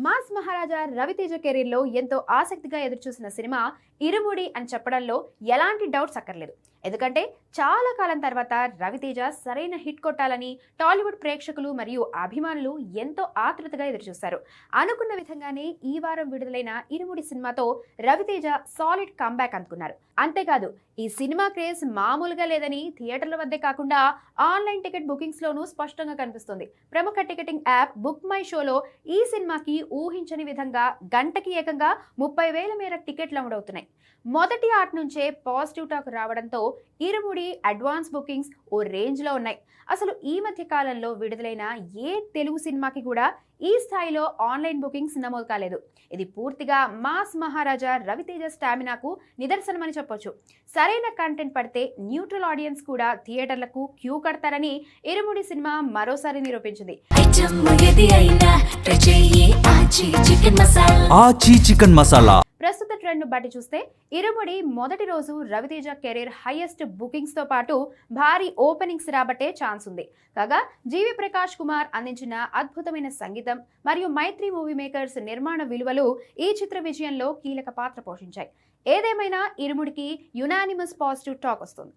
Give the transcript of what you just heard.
Mass మహారాజా Raviteja career లో ఎంతో ఆసక్తిగా ఎదురుచూసిన సినిమా ఇరుముడి అని చెప్పడంలో ఎలాంటి డౌట్స్ అక్కర్లేదు. ఎందుకంటే చాలా కాలం తర్వాత రవితేజ సరైన హిట్ కొట్టాలని టాలీవుడ్ ప్రేక్షకులు మరియు అభిమానులు ఎంతో ఆతృతగా ఎదురుచూశారు. అనుకున్న విధంగానే ఈ వారం విడుదలైన ఇరుముడి సినిమాతో రవితేజ సాలిడ్ కంబ్యాక్ అందుకున్నారు. అంతేకాదు ఈ సినిమా క్రేజ్ మామూలుగా లేదని థియేటర్ల వద్దే కాకుండా ఆన్లైన్ టికెట్ బుకింగ్స్ లోనూ స్పష్టంగా కనిపిస్తుంది. ప్రముఖ టికెటింగ్ యాప్ బుక్ మై షోలో ఈ సినిమాకి ఊహించని విధంగా గంటకి ఏకంగా 30,000 మేర టికెట్లు అమ్ముడవుతున్నాయి. మొదటి ఆట నుంచే పాజిటివ్ టాక్ రావడంతో ఇరుముడి అడ్వాన్స్ బుకింగ్స్ ఓ రేంజ్ లో ఉన్నాయి. అసలు ఈ మధ్య కాలంలో విడుదలైన ఏ తెలుగు సినిమాకి కూడా ఈ స్థాయిలో ఆన్లైన్ బుకింగ్స్ నమోదు కాలేదు. ఇది పూర్తిగా మాస్ మహారాజా రవితేజ స్టామినాకు నిదర్శనమని చెప్పొచ్చు. సరైన కంటెంట్ పడితే న్యూట్రల్ ఆడియన్స్ కూడా థియేటర్లకు క్యూ కడతారని ఇరుముడి సినిమా మరోసారి నిరూపించింది. ప్రస్తుత ట్రెండ్ ను బట్టి చూస్తే ఇరుముడి మొదటి రోజు రవితేజ కెరీర్ హైయెస్ట్ బుకింగ్స్ తో పాటు భారీ ఓపెనింగ్స్ రాబట్టే ఛాన్స్ ఉంది. కాగా జీవి ప్రకాష్ కుమార్ అందించిన అద్భుతమైన సంగీతం మరియు మైత్రి మూవీ మేకర్స్ నిర్మాణ విలువలు ఈ చిత్ర విజయంలో కీలక పాత్ర పోషించాయి. ఏదేమైనా ఇరుముడికి యునానిమస్ పాజిటివ్ టాక్ వస్తుంది.